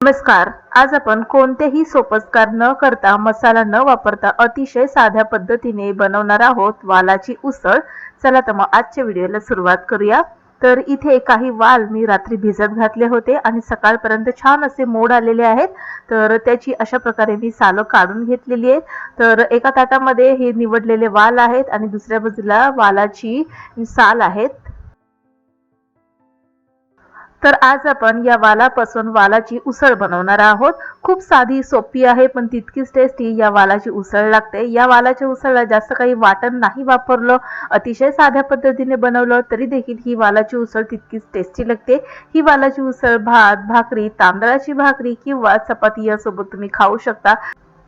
नमस्कार. आज आपण कोणतेही सोपस्कार न करता, मसाला न वापरता अतिशय साध्या पद्धतीने बनवणार आहोत वालाची उसळ. चला तर मग आजच्या व्हिडिओला सुरुवात करूया. तर इथे काही वाल मी रात्री भिजत घातले होते आणि सकाळपर्यंत छान असे मोड आलेले आहेत. तर त्याची अशा प्रकारे मी सालं काढून घेतलेली आहेत. तर एका ताटामध्ये हे निवडलेले वाल आहेत आणि दुसऱ्या बाजूला वालाची साल आहेत. तर आज आपण या वालापासून वालाची उसळ बनवणार आहोत. खूप साधी सोपी आहे पण तितकीच टेस्टी या वालाची उसळ लागते. या वालाच्या उसळला जास्त काही वाटण नाही वापरलं, अतिशय साध्या पद्धतीने बनवलं तरी देखील ही वालाची उसळ तितकीच टेस्टी लागते. ही वालाची उसळ भात, भाकरी, तांदळाची भाकरी किंवा चपाती यासोबत तुम्ही खाऊ शकता.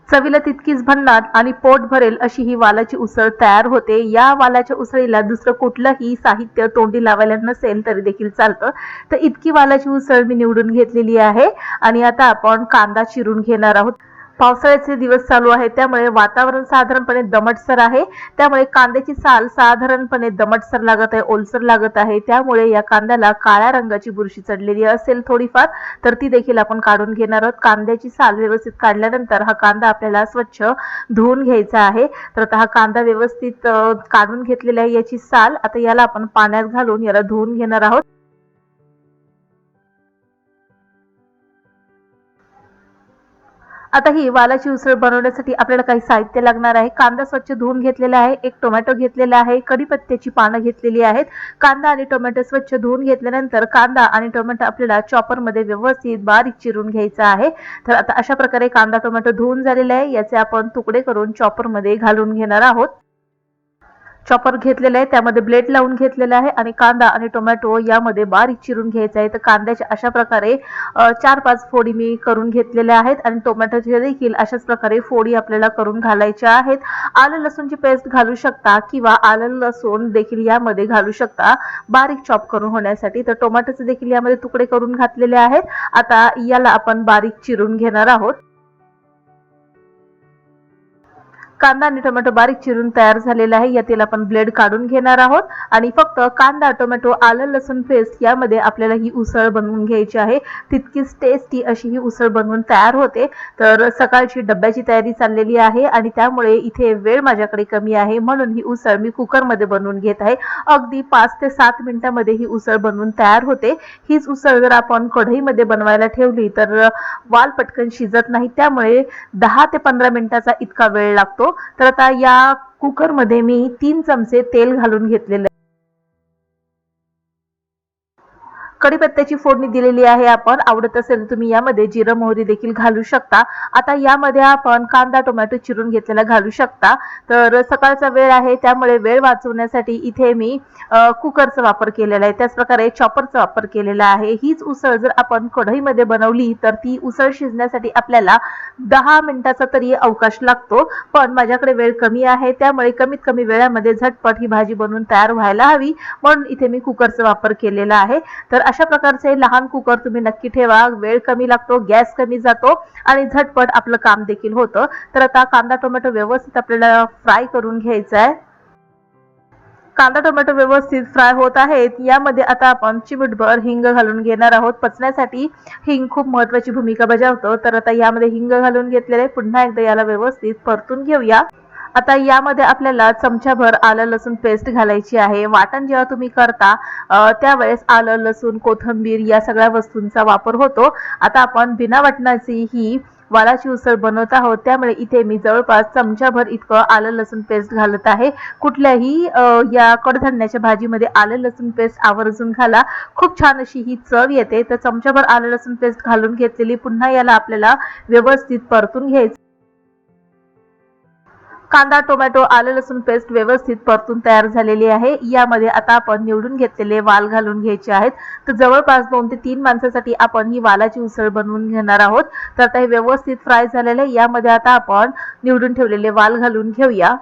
चवीला तितकीच भन्नाट आणि पोट भरेल अशी ही वालाची उसळ तयार होते. या वालाच्या उसळीला दुसरं कुठलंही साहित्य तोंडी लावायला नसेल तरी देखील चालतं. तर इतकी वालाची उसळ मी निवडून घेतलेली आहे आणि आता आपण कांदा चिरून घेणार आहोत. पावसाळ्याचे दिवस चालू आहेत त्यामुळे वातावरण साधारणपणे दमटसर आहे. त्यामुळे कांद्याची साल साधारणपणे दमटसर लागत आहे, ओलसर लागत आहे. त्यामुळे या कांद्याला काळ्या रंगाची बुरशी चढलेली असेल थोडीफार, तर ती देखील आपण काढून घेणार आहोत. कांद्याची साल व्यवस्थित काढल्यानंतर हा कांदा आपल्याला स्वच्छ धुवून घ्यायचा आहे. तर आता हा कांदा व्यवस्थित काढून घेतलेला आहे याची साल. आता याला आपण पाण्यात घालून याला धुवून घेणार आहोत. आता ही वालाची उसळ बनवण्यासाठी आपल्याला काही साहित्य लागणार आहे. कांदा स्वच्छ धुवून घेतलेला आहे, एक टोमॅटो घेतलेला आहे, कढीपत्त्याची पानं घेतलेली आहेत. कांदा आणि टोमॅटो स्वच्छ धुवून घेतल्यानंतर कांदा आणि टोमॅटो आपल्याला चॉपरमध्ये व्यवस्थित बारीक चिरून घ्यायचा आहे. तर आता अशा प्रकारे कांदा टोमॅटो धुवून झालेला आहे. याचे आपण तुकडे करून चॉपरमध्ये घालून घेणार आहोत. चॉपर घेतलेला आहे, त्यामध्ये ब्लेड लावून घेतलेला आहे आणि कांदा आणि टोमॅटो यामध्ये बारीक चिरून घ्यायचा आहे. तर कांद्याच्या अशा प्रकारे 4-5 फोडी मी करून घेतलेल्या आहेत आणि टोमॅटोच्या देखील अशाच प्रकारे फोडी आपल्याला करून घालायच्या आहेत. आलं लसूणची पेस्ट घालू शकता किंवा आलं लसूण देखील यामध्ये घालू शकता बारीक चॉप करून होण्यासाठी. तर टोमॅटोचे देखील यामध्ये तुकडे करून घातलेले आहेत. आता याला आपण बारीक चिरून घेणार आहोत. कांदा आणि टोमॅटो बारीक चिरून तयार झालेला आहे. यातील आपण ब्लेड काढून घेणार आहोत आणि फक्त कांदा, टोमॅटो, आलं लसूण पेस्ट यामध्ये आपल्याला ही उसळ बनवून घ्यायची आहे. तितकीच टेस्टी अशी ही उसळ बनवून तयार होते. तर सकाळची डब्याची तयारी चाललेली आहे आणि त्यामुळे इथे वेळ माझ्याकडे कमी आहे, म्हणून ही उसळ मी कुकरमध्ये बनवून घेत आहे. अगदी 5 ते 7 मिनिटांमध्ये ही उसळ बनवून तयार होते. हीच उसळ जर आपण कढईमध्ये बनवायला ठेवली तर वाल पटकन शिजत नाही, त्यामुळे 10 ते 15 मिनिटाचा इतका वेळ लागतो. तर आता या कुकरमध्ये मी 3 चमचे तेल घालून घेतलेले. कढीपत्त्याची फोडणी दिलेली आहे आपण. आवडत असेल तुम्ही यामध्ये जिरं मोहरी देखील घालू शकता. आता यामध्ये आपण कांदा टोमॅटो चिरून घेतलेला घालू शकता. तर सकाळचा वेळ आहे त्यामुळे वेळ वाचवण्यासाठी इथे मी कुकरचा वापर केलेला आहे, त्याच प्रकारे चॉपरचा वापर केलेला आहे. हीच उसळ जर आपण कढईमध्ये बनवली तर ती उसळ शिजण्यासाठी आपल्याला 10 मिनिटाचा तरी अवकाश लागतो. पण माझ्याकडे वेळ कमी आहे त्यामुळे कमीत कमी वेळामध्ये झटपट ही भाजी बनवून तयार व्हायला हवी, म्हणून इथे मी कुकरचा वापर केलेला आहे. तर अशा प्रकारचे लहान कुकर तुम्ही नक्की ठेवा. वेळ कमी लागतो, गॅस कमी जातो आणि झटपट आपलं काम देखील होतं. तर आता कांदा टोमॅटो व्यवस्थित आपल्याला फ्राय करून घ्यायचा आहे. कांदा टोमॅटो व्यवस्थित फ्राय होत आहेत. यामध्ये आता आपण चिमूटभर हिंग घालून घेणार आहोत. पचण्यासाठी हिंग खूप महत्त्वाची भूमिका बजावतो. तर आता यामध्ये हिंग घालून घेतलेले. पुन्हा एकदा याला व्यवस्थित परतून घेऊया. आता यामध्ये आपल्याला चमचाभर आलं लसूण पेस्ट घालायची आहे. वाटण जेव्हा तुम्ही करता त्यावेळेस आलं लसूण कोथिंबीर या सगळ्या वस्तूंचा वापर होतो. आता आपण बिना वाटणाची ही वालाची उसळ बनवत आहोत, त्यामुळे इथे मी जवळपास चमचाभर इतकं आलं लसूण पेस्ट घालत आहे. कुठल्याही या कडधान्याच्या भाजीमध्ये आलं लसूण पेस्ट आवर्जून घाला, खूप छान अशी ही चव येते. तर चमचाभर आलं लसूण पेस्ट घालून घेतलेली. पुन्हा याला आपल्याला व्यवस्थित परतून घ्यायचं. कांदा टोमॅटो आलं लसूण पेस्ट व्यवस्थित परतून तयार झालेली आहे. यामध्ये आता आपण निवडून घेतलेले वाल घालून घ्यायचे आहेत. तर जवळपास 2 ते 3 माणसासाठी आपण ही वालाची उसळ बनवून घेणार आहोत. तर आता हे व्यवस्थित फ्राय झालेले. यामध्ये आता आपण निवडून ठेवलेले वाल घालून घेऊया.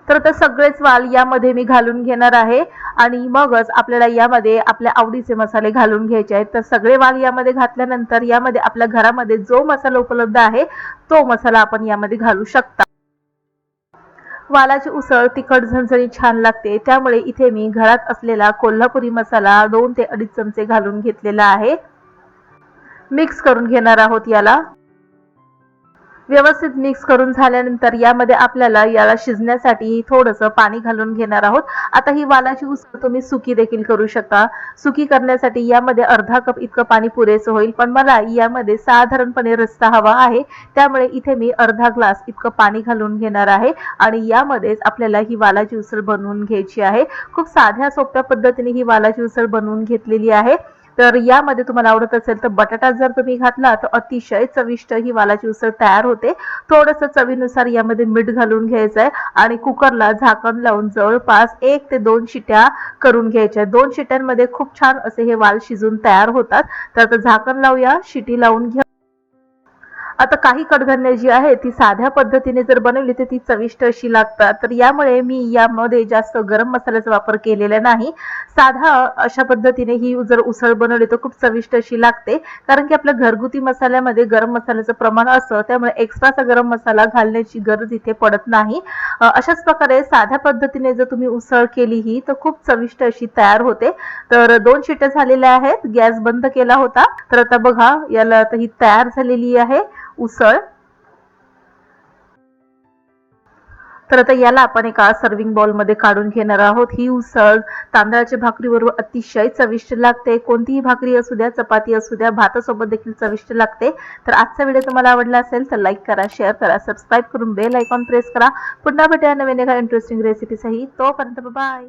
तर आता सगळेच वाल यामध्ये मी घालून घेणार आहे आणि मगच आपल्याला यामध्ये आपल्या आवडीचे मसाले घालून घ्यायचे आहेत. तर सगळे वाल यामध्ये घातल्यानंतर यामध्ये आपल्या घरामध्ये जो मसाला उपलब्ध आहे तो मसाला आपण यामध्ये घालू शकता. वालाची उसळ तिखट झणझणीत छान लागते, त्यामुळे इथे मी घरात असलेला कोल्हापुरी मसाला 2 ते 2.5 चमचे घालून घेतलेला आहे. मिक्स करून घेणार आहोत याला। व्यवस्थित मिक्स करून झाल्यानंतर यामध्ये आपल्याला याला शिजण्यासाठी थोडंसं पाणी घालून घेणार आहोत। आता ही वालाची उसळ तुम्ही सुकी देखील करू शकता। सुकी करण्यासाठी यामध्ये अर्धा कप इतकं पाणी पुरेसं होईल, पण मला यामध्ये साधारणपणे रस्सा हवा आहे, त्यामुळे इथे मी अर्धा ग्लास इतकं पाणी घालून घेणार आहे आणि यामध्येच आपल्याला ही वालाची उसळ बनवून घ्यायची आहे। खूप साध्या सोप्या पद्धतीने ही वालाची उसळ बनवून घेतलेली आहे। तर यामध्ये तुम्हाला आवडत असेल तर बटाटा जर तुम्ही घातला तर अतिशय चविष्ट ही वालाची उसळ तयार होते। थोडंसं चवीनुसार यामध्ये मीठ घालून घ्यायचं आहे आणि कुकरला झाकण लावून जवळपास 1 ते 2 शिट्या करून घ्यायच्या। 2 शिट्यांमध्ये खूप छान असे हे वाल शिजून तयार होतात। तर आता झाकण लावूया, शिटी लावून घ्या। आता काही कडधान्य जी आहे ती साध्या पद्धतीने जर बनवली तर ती चविष्ट अशी लागतात, तर यामुळे मी यामध्ये जास्त गरम मसाल्याचा वापर केलेला नाही। साधा अशा पद्धतीने ही जर उसळ बनवली तर खूप चविष्ट अशी लागते, कारण की आपल्या घरगुती मसाल्यामध्ये गरम मसाल्याचं प्रमाण असतं, त्यामुळे एक्स्ट्राचा गरम मसाला घालण्याची गरज इथे पडत नाही। अशाच प्रकारे साध्या पद्धतीने जर तुम्ही उसळ केली ही तर खूप चविष्ट अशी तयार होते। तर 2 शिट्या झालेल्या आहेत, गॅस बंद केला होता। तर आता बघा याला आता ही तयार झालेली आहे उसळ। तर आता याला आपण एका सर्विंग बाउल मध्ये काढून घेणार आहोत। ही उसळ तांदळाच्या भाकरीबरोबर अतिशय चविष्ट लागते। कोणतीही भाकरी असू द्या, चपाती असू द्या, भातासोबत देखील चविष्ट लागते। तर आजचा व्हिडिओ तुम्हाला आवडला असेल तर लाईक करा, शेअर करा, सबस्क्राईब करून बेल आयकॉन प्रेस करा। पुन्हा भेटूया नवीन एका इंटरेस्टिंग रेसिपी सहित। तोपर्यंत बाय।